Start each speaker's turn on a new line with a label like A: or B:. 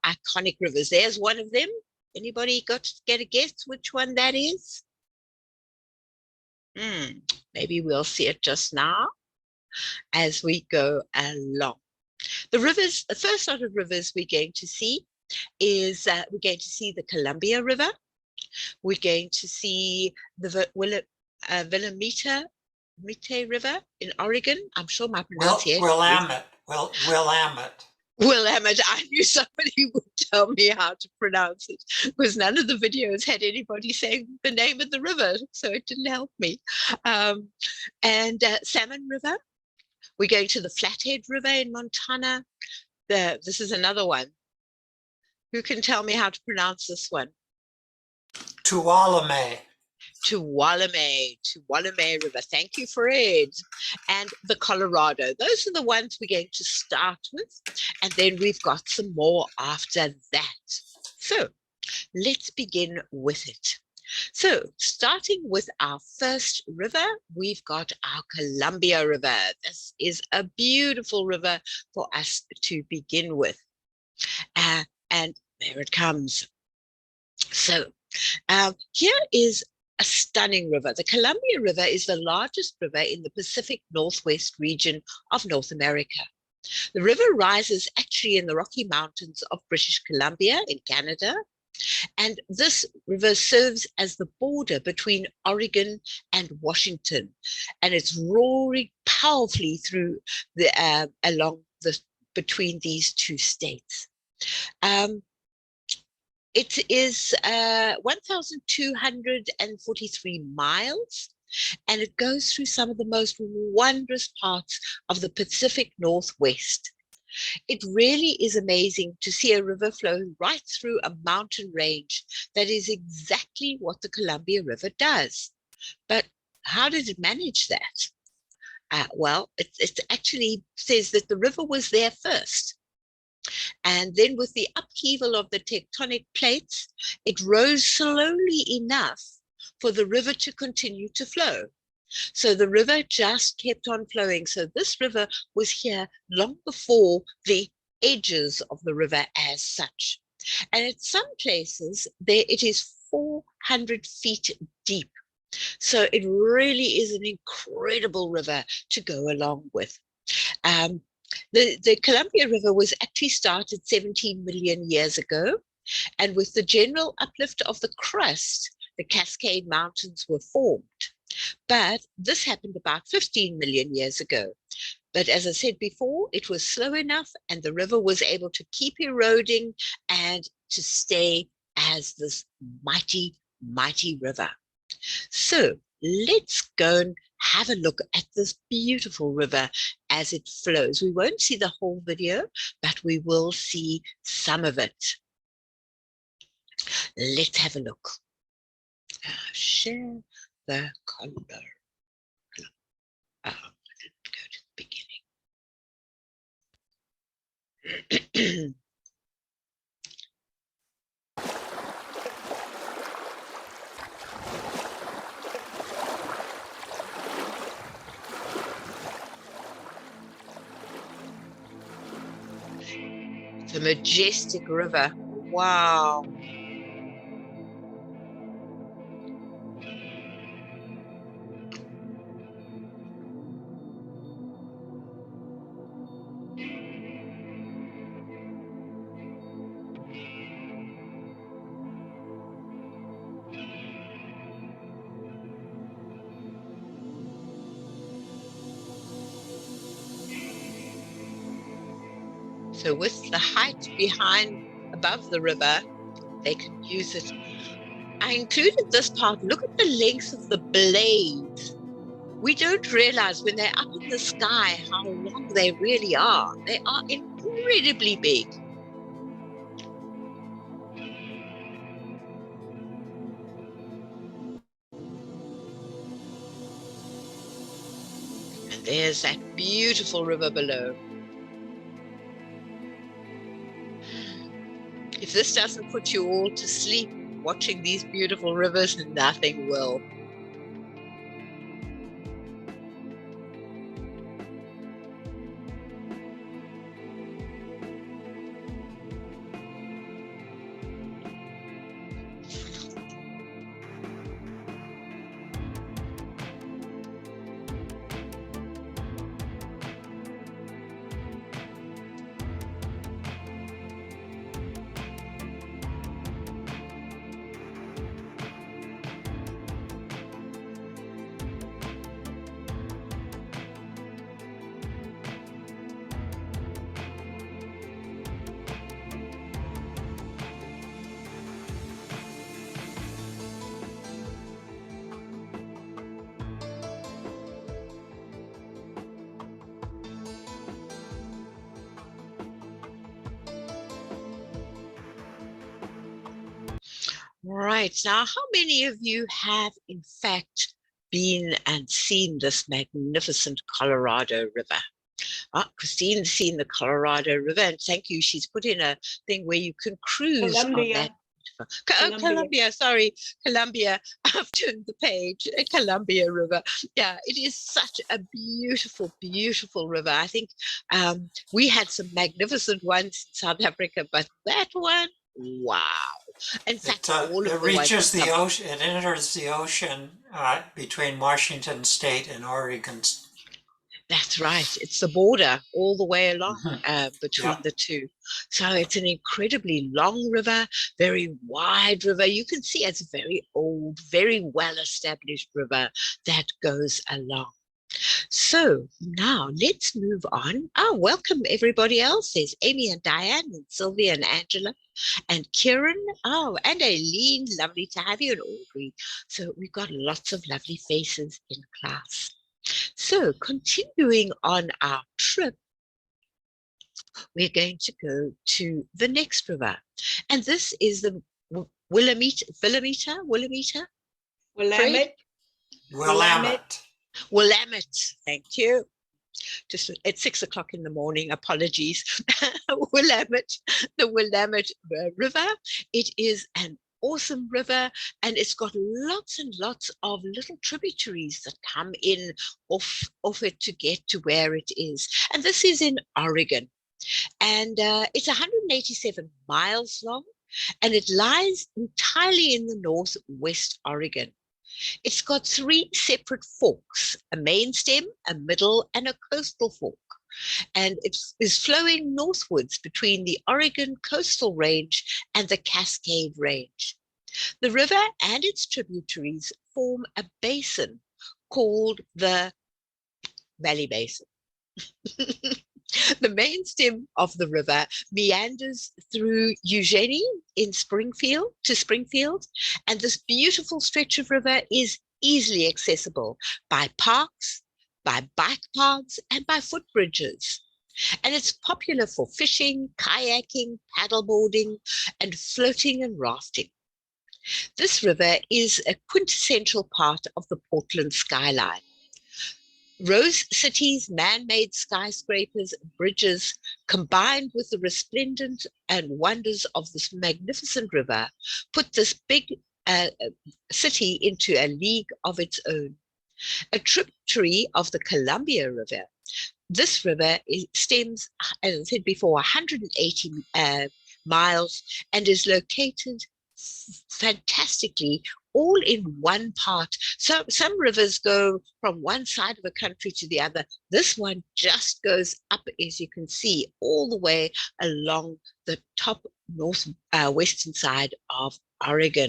A: iconic rivers. There's one of them. Anybody got to get a guess which one that is? Maybe we'll see it just now as we go along. The rivers, the first lot of rivers we're going to see is we're going to see the Columbia River. We're going to see the Willamette River in Oregon. I'm sure my pronunciation
B: Willamette.
A: Willamette. I knew somebody would tell me how to pronounce it because none of the videos had anybody saying the name of the river, so it didn't help me. And Salmon River. We're going to the Flathead River in Montana. This is another one. Who can tell me how to pronounce this one?
B: Tuolumne
A: River. Thank you, Fred. And the Colorado. Those are the ones we're going to start with. And then we've got some more after that. So let's begin with it. So starting with our first river, we've got our Columbia River. This is a beautiful river for us to begin with. And there it comes. So here is a stunning river. The Columbia River is the largest river in the Pacific Northwest region of North America. The river rises actually in the Rocky Mountains of British Columbia in Canada. And this river serves as the border between Oregon and Washington. And it's roaring powerfully through between these two states. It is 1,243 miles, and it goes through some of the most wondrous parts of the Pacific Northwest. It really is amazing to see a river flow right through a mountain range. That is exactly what the Columbia River does. But how did it manage that? Well, it actually says that the river was there first. And then with the upheaval of the tectonic plates, it rose slowly enough for the river to continue to flow. So the river just kept on flowing. So this river was here long before the edges of the river as such. And at some places, it is 400 feet deep. So it really is an incredible river to go along with. The Columbia River was actually started 17 million years ago, and with the general uplift of the crust, the Cascade Mountains were formed. But this happened about 15 million years ago. But as I said before, it was slow enough, and the river was able to keep eroding and to stay as this mighty, mighty river. So let's go and have a look at this beautiful river as it flows. We won't see the whole video, but we will see some of it. Let's have a look. Share the color. I didn't go to the beginning. It's a majestic river. Wow. So with the height above the river, they can use it. I included this part. Look at the length of the blades. We don't realize when they're up in the sky how long they really are. They are incredibly big. And there's that beautiful river below. If this doesn't put you all to sleep watching these beautiful rivers, nothing will. Right. Now, how many of you have, in fact, been and seen this magnificent Colorado River? Christine's seen the Colorado River, and thank you. She's put in a thing where you can cruise on that.
B: Columbia.
A: Oh, Columbia, sorry, Columbia. I've turned the page. Columbia River. Yeah, it is such a beautiful, beautiful river. I think we had some magnificent ones in South Africa, but that one, wow. In fact, all of
C: It
A: the ones
C: reaches
A: in
C: the ocean. It enters the ocean between Washington State and Oregon.
A: That's right. It's the border all the way along
C: Yeah.
A: between the two. So it's an incredibly long river, very wide river. You can see it's a very old, very well-established river that goes along. So now let's move on. Oh, welcome everybody else. There's Amy and Diane and Sylvia and Angela and Kieran. Oh, and Aileen. Lovely to have you, and Audrey. So we've got lots of lovely faces in class. So, continuing on our trip, we're going to go to the next river. And this is the Willamette, Fred?
B: Willamette.
C: Willamette.
A: Willamette, thank you. Just at 6 o'clock in the morning, apologies. Willamette, the Willamette River. It is an awesome river, and it's got lots and lots of little tributaries that come in off it to get to where it is. And this is in Oregon, and it's 187 miles long, and it lies entirely in the northwest Oregon. It's got three separate forks, a main stem, a middle, and a coastal fork. And it is flowing northwards between the Oregon Coastal Range and the Cascade Range. The river and its tributaries form a basin called the Valley Basin. The main stem of the river meanders through Eugenie in Springfield, and this beautiful stretch of river is easily accessible by parks, by bike paths, and by footbridges. And it's popular for fishing, kayaking, paddleboarding, and floating and rafting. This river is a quintessential part of the Portland skyline. Rose City's man-made skyscrapers and bridges, combined with the resplendent and wonders of this magnificent river, put this big city into a league of its own. A tributary of the Columbia River, this river stems, as I said before, 180 miles and is located fantastically all in one part. So some rivers go from one side of a country to the other. This one just goes up, as you can see, all the way along the top north western side of Oregon.